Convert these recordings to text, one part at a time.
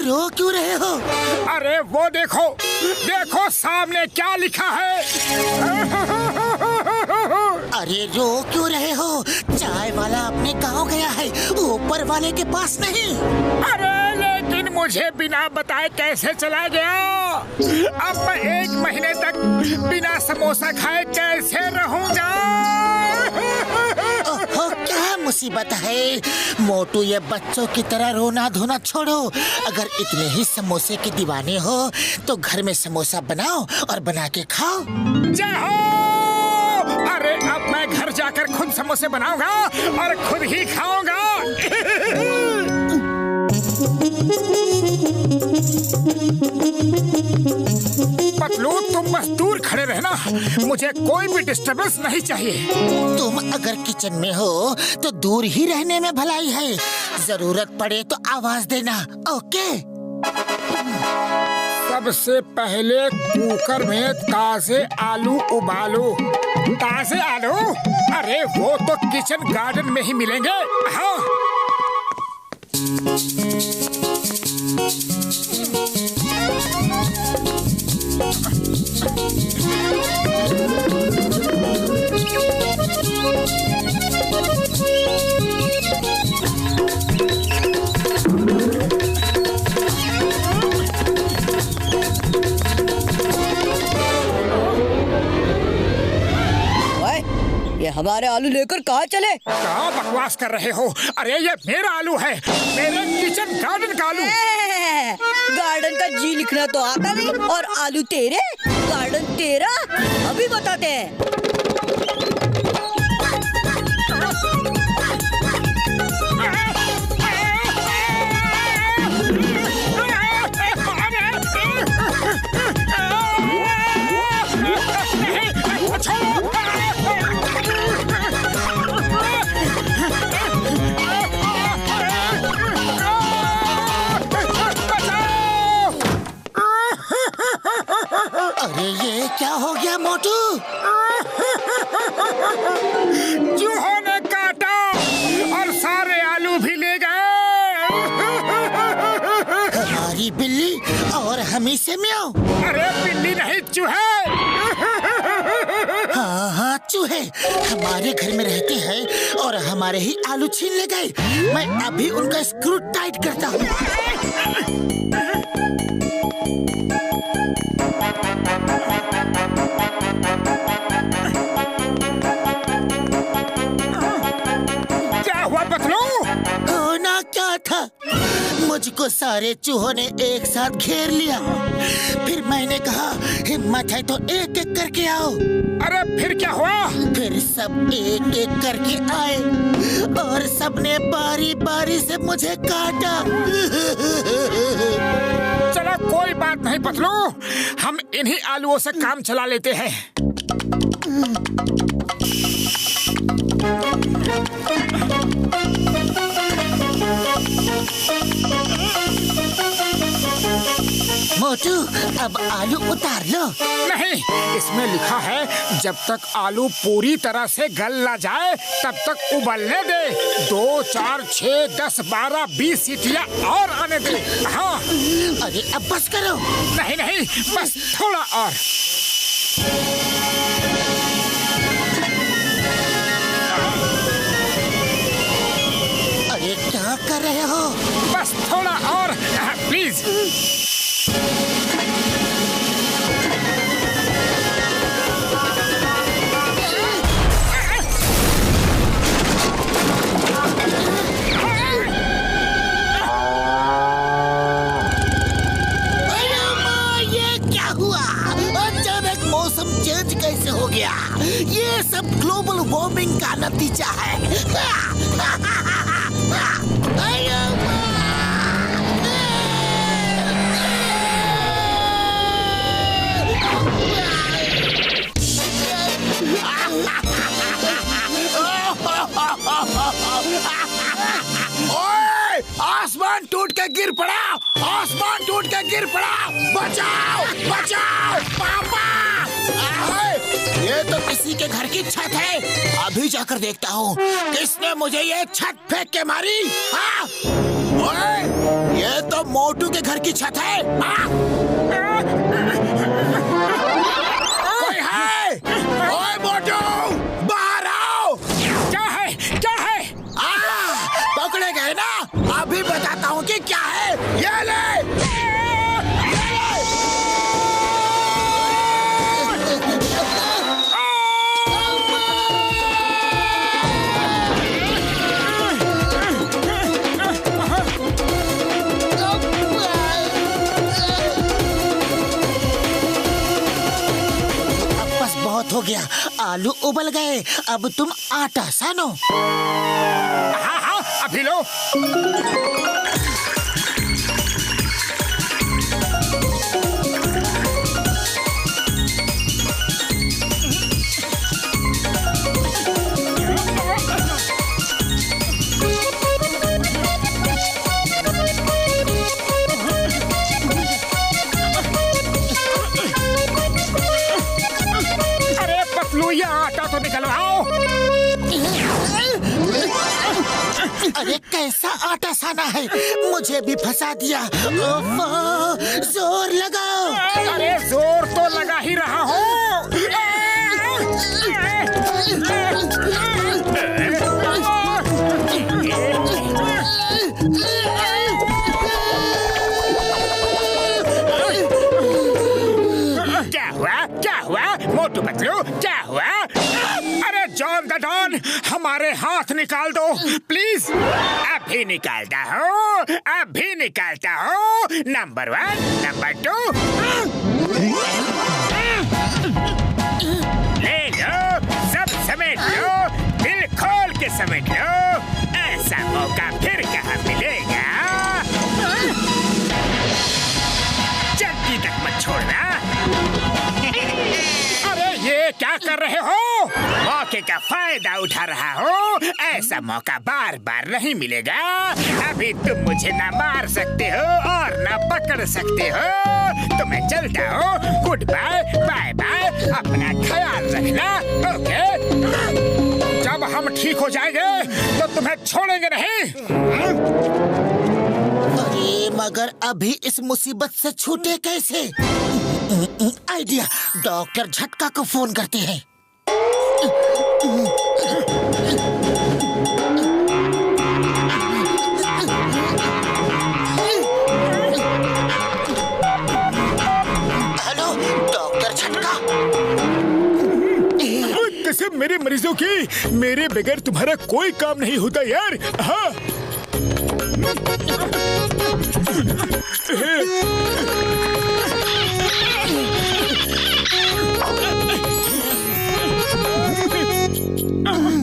रो क्यों रहे हो? अरे वो देखो, देखो सामने क्या लिखा है। अरे रो क्यों रहे हो? चाय वाला अपने गांव गया है, ऊपर वाले के पास नहीं। अरे लेकिन मुझे बिना बताए कैसे चला गया? अब मैं 1 महीने तक बिना समोसा खाए कैसे रहूंगा? ओहो, क्या मुसीबत है मोटू, ये बच्चों की तरह रोना धोना छोड़ो। अगर इतने ही समोसे के दीवाने हो तो घर में समोसा बनाओ और बना के खाओ। जय हो! अरे अब मैं घर जाकर खुद समोसे बनाऊंगा और खुद ही खाऊंगा। पतलू, तुम बस दूर खड़े रहना, मुझे कोई भी डिस्टर्बेंस नहीं चाहिए। तुम अगर किचन में हो तो दूर ही रहने में भलाई है, जरूरत पड़े तो आवाज देना, ओके? सबसे पहले कुकर में ताजे आलू उबालो। ताजे आलू? अरे वो तो किचन गार्डन में ही मिलेंगे। हाँ। ये हमारे आलू लेकर कहाँ चले? क्या बकवास कर रहे हो? अरे ये मेरा आलू है, मेरे किचन गार्डन का आलू। गार्डन का जी लिखना तो आता नहीं और आलू तेरे, गार्डन तेरा। अभी बताते हैं। अरे ये क्या हो गया मोटू? चूहों ने काटा और सारे आलू भी ले गए। हमारी बिल्ली और हमी से म्याऊं। अरे बिल्ली नहीं, चूहे। हाँ हाँ, चूहे हमारे घर में रहते हैं और हमारे ही आलू छीन ले गए। मैं अभी उनका स्क्रू टाइट करता हूँ। क्या हुआ पतलू? होना क्या था, मुझको सारे चूहों ने एक साथ घेर लिया। फिर मैंने कहा हिम्मत है तो एक एक करके आओ। अरे फिर क्या हुआ? फिर सब एक एक करके आए और सबने बारी बारी से मुझे काटा। चलो कोई बात नहीं पतलू, हम इन्हीं आलूओं से काम चला लेते हैं। मोटू अब आलू उतार लो। नहीं, इसमें लिखा है जब तक आलू पूरी तरह से गल ना जाए तब तक उबलने दे। 2, 4, 6, 10, 12, 20 सीटियाँ और आने दे। हाँ। अरे अब बस करो। नहीं नहीं, बस थोड़ा और। अरे क्या कर रहे हो? बस थोड़ा और, प्लीज। चेंज कैसे हो गया? ये सब ग्लोबल वार्मिंग का नतीजा है। ओए, आसमान टूट के गिर पड़ा, आसमान टूट के गिर पड़ा। बचाओ बचाओ पापा। ये तो किसी के घर की छत है, अभी जाकर देखता हूँ किसने मुझे ये छत फेंक के मारी। हाँ? ओए, ये तो मोटू के घर की छत है। कोई है? ओए मोटू, बाहर आओ। क्या है? क्या है? पकड़े गए ना? अभी बताता हूँ कि क्या है। ये ले। बहुत हो गया, आलू उबल गए, अब तुम आटा सानो। हाँ हाँ, अभी लो। आटा तो निकलवाओ। अरे कैसा आटा साना है, मुझे भी फंसा दिया। जोर लगाओ। अरे जोर तो लगा ही रहा हूँ। क्या हुआ मोटू पतलू, क्या हुआ? अरे जॉन द डॉन, हमारे हाथ निकाल दो प्लीज। अभी निकालता हूँ, अभी निकालता हूँ। Number 1, number 2। ले लो, सब समेट लो, दिल खोल के समेट लो। ऐसा मौका फिर कहाँ मिलेगा। जल्दी तक मत छोड़ना। अरे ये क्या कर रहे हो? मौके का फायदा उठा रहा हो। ऐसा मौका बार बार नहीं मिलेगा। अभी तुम मुझे ना मार सकते हो और ना पकड़ सकते हो। तो मैं चलता हूँ। Good bye, bye bye. अपना ख्याल रखना, ओके? जब हम ठीक हो जाएंगे तो तुम्हें छोड़ेंगे नहीं। अरे मगर अभी इस मुसीबत से छूटे कैसे? आइडिया, डॉक्टर झटका को फोन करते हैं। हेलो डॉक्टर झटका। कसम मेरे मरीजों की, मेरे बगैर तुम्हारा कोई काम नहीं होता यार। हाँ।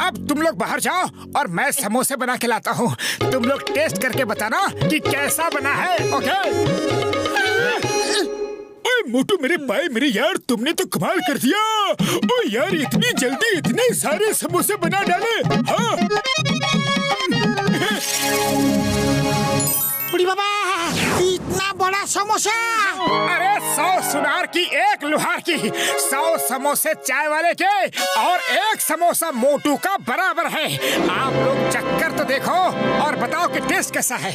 अब तुम लोग बाहर जाओ और मैं समोसे बना के लाता हूँ। तुम लोग टेस्ट करके बताना कि कैसा बना है, ओके? ओए मोटू, मेरे पाए मेरे यार, तुमने तो कमाल कर दिया। ओ यार, इतनी जल्दी इतने सारे समोसे बना डाले। हाँ। बुढ़ी बाबा, इतना बड़ा समोसा। अरे 100 सुनार की 1 लुहार की, 100 समोसे चाय वाले के और 1 समोसा मोटू का बराबर है। आप लोग चक्कर तो देखो और बताओ कि टेस्ट कैसा है।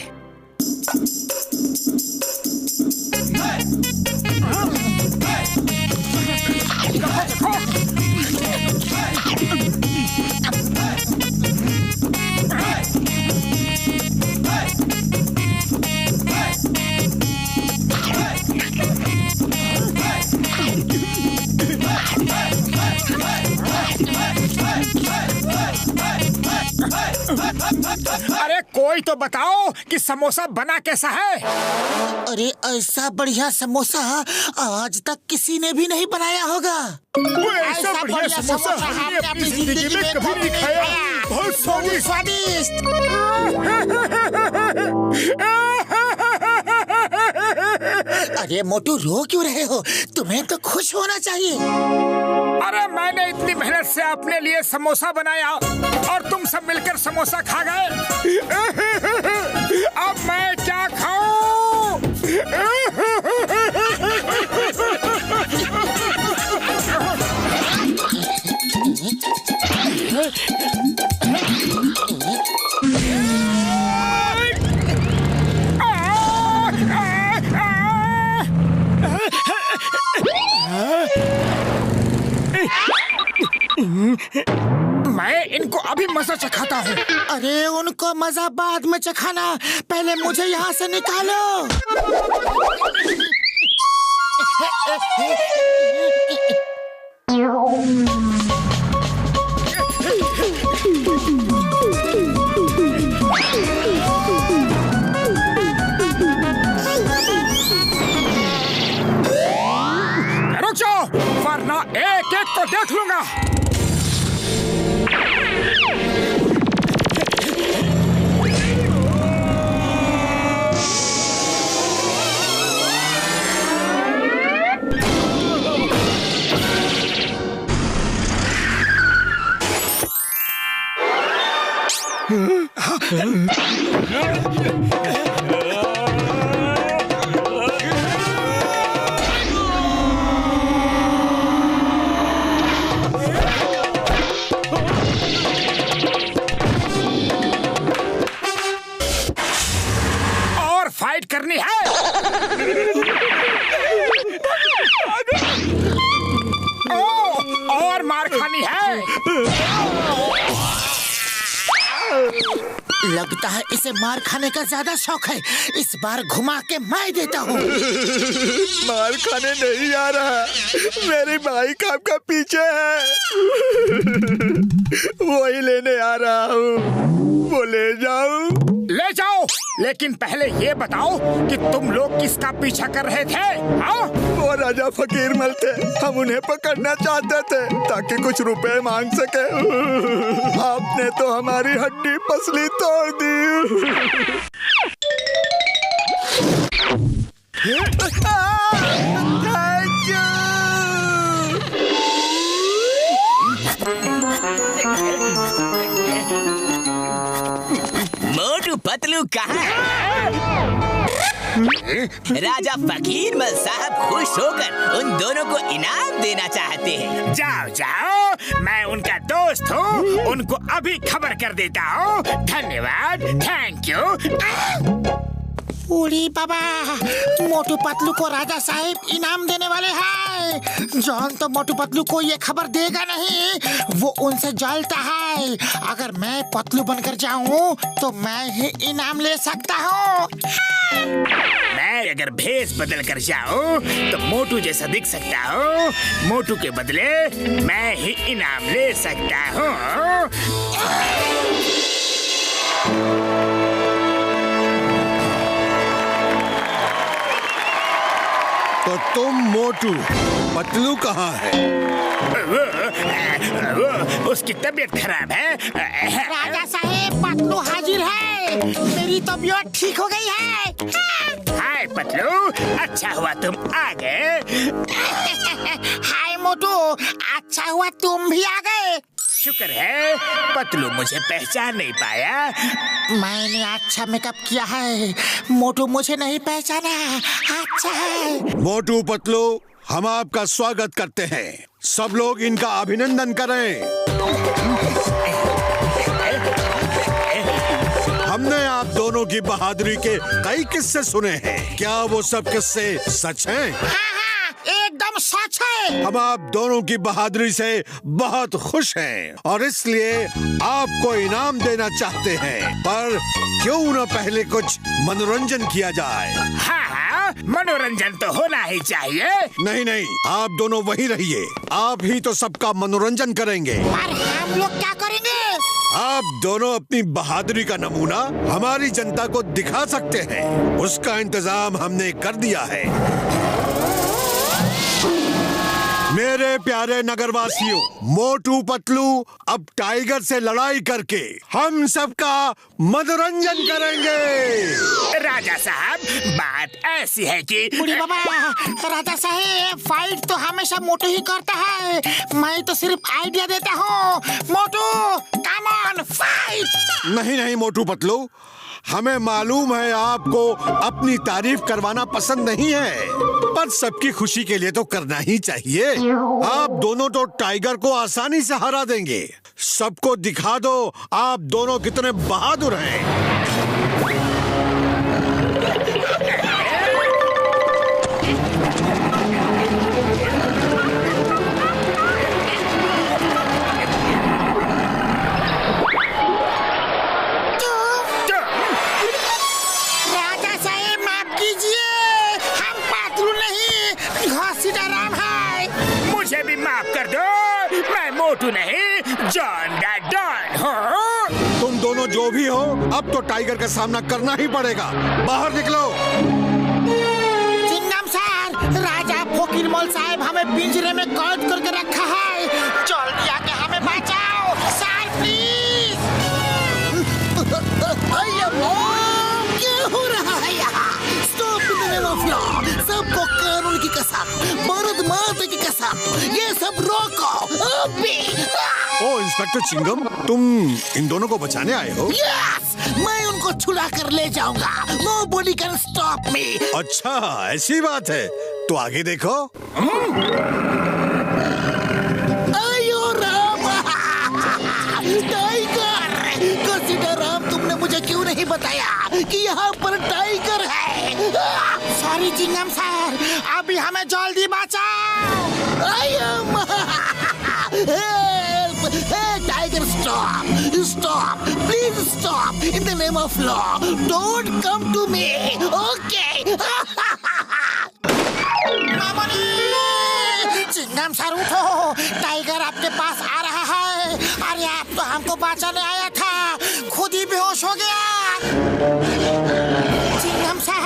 अरे कोई तो बताओ कि समोसा बना कैसा है? अरे ऐसा बढ़िया समोसा आज तक किसी ने भी नहीं बनाया होगा। वो ऐसा बढ़िया समोसा हमने अपनी जिंदगी में कभी नहीं खाया। बहुत स्वादिष्ट। अरे मोटू, रो क्यों रहे हो? तुम्हें तो खुश होना चाहिए। अरे मैंने इतनी मेहनत से अपने लिए समोसा बनाया और तुम सब मिलकर समोसा खा गए। अब मैं क्या खाऊं? मैं इनको अभी मजा चखाता हूँ। अरे उनको मजा बाद में चखाना, पहले मुझे यहाँ से निकालो। रुक जाओ, वरना एक एक को देख लूंगा। और फाइट करनी है। और मार खानी है। लगता है इसे मार खाने का ज्यादा शौक है। इस बार घुमा के मैं देता हूँ। मार खाने नहीं आ रहा, मेरी बाइक आपका पीछे है। वही लेने आ रहा हूँ, वो ले जाऊं? ले जाओ, लेकिन पहले ये बताओ कि तुम लोग किसका पीछा कर रहे थे? हाँ? वो राजा फकीर मल थे, हम उन्हें पकड़ना चाहते थे ताकि कुछ रुपए मांग सके। आपने तो हमारी हड्डी पसली तोड़ दी। Thank you. मोटू पतलू कहाँ है? राजा फकीर मल साहब खुश होकर उन दोनों को इनाम देना चाहते हैं। जाओ जाओ, मैं उनका दोस्त हूँ, उनको अभी खबर कर देता हूँ। धन्यवाद, थैंक यू। उड़ी बाबा, मोटू पतलू को राजा साहब इनाम देने वाले हैं। जॉन तो मोटू पतलू को ये खबर देगा नहीं, वो उनसे जलता है। अगर मैं पतलू बनकर जाऊं तो मैं ही इनाम ले सकता हूँ। मैं अगर भेष बदल कर जाऊं तो मोटू जैसा दिख सकता हूँ। मोटू के बदले मैं ही इनाम ले सकता हूँ। तो तुम मोटू, पतलू कहाँ है? वो उसकी तबीयत खराब है। राजा साहब, पतलू हाजिर है। मेरी तबीयत ठीक हो गई है। हाय पतलू, अच्छा हुआ तुम आ गए। हाय मोटू, अच्छा हुआ तुम भी आ गए। शुक्र है पतलू मुझे पहचान नहीं पाया। मैंने अच्छा मेकअप किया है, मोटू मुझे नहीं पहचाना। अच्छा है। मोटू पतलू, हम आपका स्वागत करते हैं। सब लोग इनका अभिनंदन करें। हमने आप दोनों की बहादुरी के कई किस्से सुने हैं। क्या वो सब किस्से सच हैं? हाँ, एकदम सच है। हम आप दोनों की बहादुरी से बहुत खुश हैं और इसलिए आपको इनाम देना चाहते हैं। पर क्यों न पहले कुछ मनोरंजन किया जाए? हाँ, मनोरंजन तो होना ही चाहिए। नहीं नहीं, आप दोनों वहीं रहिए। आप ही तो सबका मनोरंजन करेंगे। पर हम लोग क्या करेंगे? आप दोनों अपनी बहादुरी का नमूना हमारी जनता को दिखा सकते हैं। उसका इंतजाम हमने कर दिया है। मेरे प्यारे नगरवासियों, मोटू पतलू अब टाइगर से लड़ाई करके हम सबका मनोरंजन करेंगे। राजा साहब, बात ऐसी है कि बुढ़ी बाबा, राजा साहब फाइट तो हमेशा मोटू ही करता है। मैं तो सिर्फ आइडिया देता हूँ। मोटू, कम ऑन फाइट। नहीं नहीं मोटू पतलू, हमें मालूम है आपको अपनी तारीफ करवाना पसंद नहीं है, पर सबकी खुशी के लिए तो करना ही चाहिए। आप दोनों तो टाइगर को आसानी से हरा देंगे। सबको दिखा दो आप दोनों कितने बहादुर हैं। मोटू नहीं, जॉन द डॉन। हाँ? तुम दोनों जो भी हो, अब तो टाइगर का सामना करना ही पड़ेगा। बाहर निकलो। चिंगम सर, राजा फोकिरमोल साहब हमें पिंजरे में कैद करके रखा है। जल्दी आके हमें बचाओ सर, प्लीज। क्या हो रहा है यहाँ? Stop in the name of law. सबको कानून की कसम, भारत माता की कसम, ये सब रोको अभी। ओ इंस्पेक्टर चिंगम, तुम इन दोनों को बचाने आए हो? यस, मैं उनको छुड़ा कर ले जाऊंगा। Nobody can stop me। अच्छा, ऐसी बात है तो आगे देखो। आयो राम, टाइगर। कंसीडर राम, तुमने मुझे क्यों नहीं बताया कि यहाँ पर टाइगर है? सॉरी चिंगम सर, अभी हमें जल्दी बचाओ। आयो tiger, stop stop, please stop in the name of law. Don't come to me, okay? चिंगम सर उठो, टाइगर आपके पास आ रहा है। अरे आप तो हमको बचाने आया था, खुद ही बेहोश हो गया। चिंगम सर,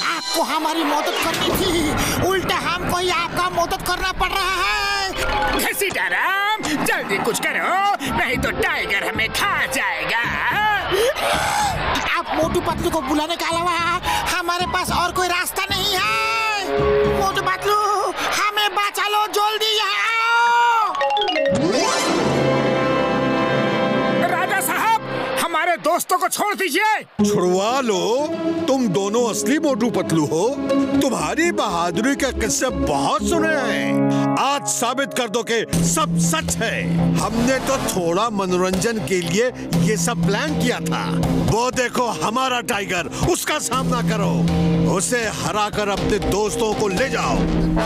आपको हमारी मदद करनी थी, उल्टा हमको ही आपका मदद करना पड़ रहा है। घसीटाराम, जल्दी कुछ करो, नहीं तो टाइगर हमें खा जाएगा। आप मोटू पतलू को बुलाने के अलावा हमारे पास और कोई रास्ता नहीं है। मोटू पतलू, हमें बचा लो, जल्दी यहाँ आओ। राजा साहब, हमारे दोस्तों को छोड़ दीजिए। छुड़वा लो, तुम दोनों असली मोटू पतलू हो। तुम्हारी बहादुरी के किस्से बहुत सुने हैं, आज साबित कर दो कि सब सच है। हमने तो थोड़ा मनोरंजन के लिए ये सब प्लान किया था। वो देखो हमारा टाइगर, उसका सामना करो, उसे हराकर अपने दोस्तों को ले जाओ।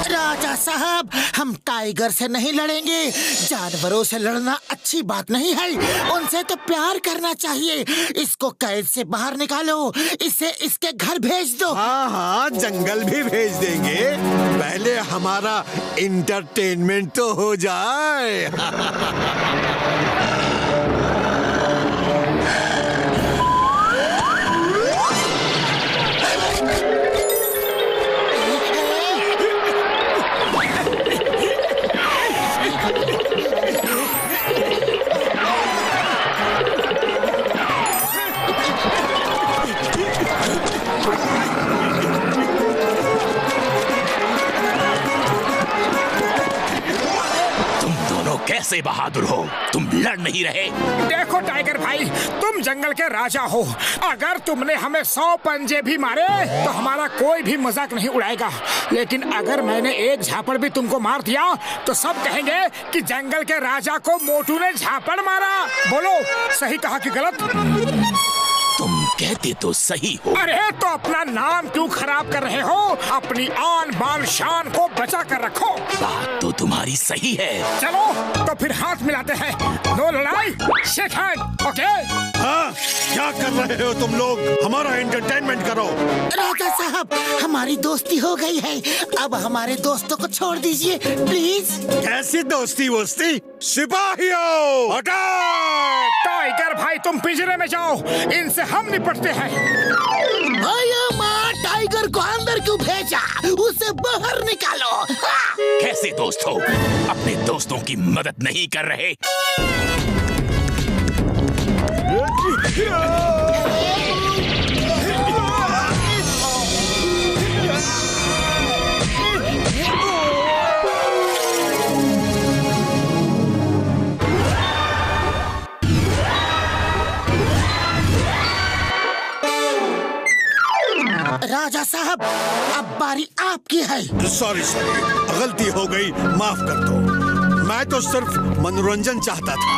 राजा साहब, हम टाइगर से नहीं लड़ेंगे। जानवरों से लड़ना अच्छी बात नहीं है, उनसे तो प्यार करना चाहिए। इसको कैद से बाहर निकालो, इसे इसके घर भेज दो। हाँ हाँ, जंगल भी भेज देंगे, पहले हमारा इंटरटेनमेंट तो हो जाए। कैसे बहादुर हो, तुम लड़ नहीं रहे? देखो टाइगर भाई, तुम जंगल के राजा हो। अगर तुमने हमें 100 पंजे भी मारे तो हमारा कोई भी मजाक नहीं उड़ाएगा। लेकिन अगर मैंने एक झापड़ भी तुमको मार दिया तो सब कहेंगे कि जंगल के राजा को मोटू ने झापड़ मारा। बोलो, सही कहा कि गलत? तुम कहते तो सही हो। अरे तो अपना नाम क्यों खराब कर रहे हो? अपनी आन बान शान को बचा कर रखो। बात तो तुम्हारी सही है। चलो तो फिर हाथ मिलाते हैं, नो लड़ाई, शेक हैंड, ओके? हाँ, क्या कर रहे हो तुम लोग? हमारा एंटरटेनमेंट करो। राजा साहब, हमारी दोस्ती हो गई है, अब हमारे दोस्तों को छोड़ दीजिए प्लीज। कैसी दोस्ती वोस्ती? सिपाहियों, अटैक! टाइगर भाई, तुम पिंजरे में जाओ, इनसे हम निपटते हैं। माँ, टाइगर को अंदर क्यों भेजा? उसे बाहर निकालो। हाँ। कैसे दोस्त हो, अपने दोस्तों की मदद नहीं कर रहे? राजा साहब, अब बारी आपकी है। सॉरी, गलती हो गई, माफ कर दो। मैं तो सिर्फ मनोरंजन चाहता था,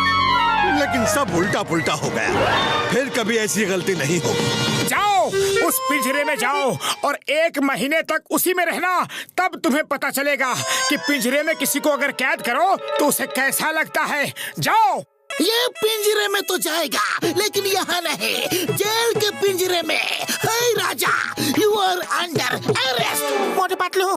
लेकिन सब उल्टा पुल्टा हो गया। फिर कभी ऐसी गलती नहीं होगी। जाओ, उस पिंजरे में जाओ और 1 महीने तक उसी में रहना, तब तुम्हें पता चलेगा कि पिंजरे में किसी को अगर कैद करो तो उसे कैसा लगता है। जाओ। ये पिंजरे में तो जाएगा, लेकिन यहाँ नहीं, जेल के पिंजरे में। हे राजा, you are under arrest. Motu Patlu,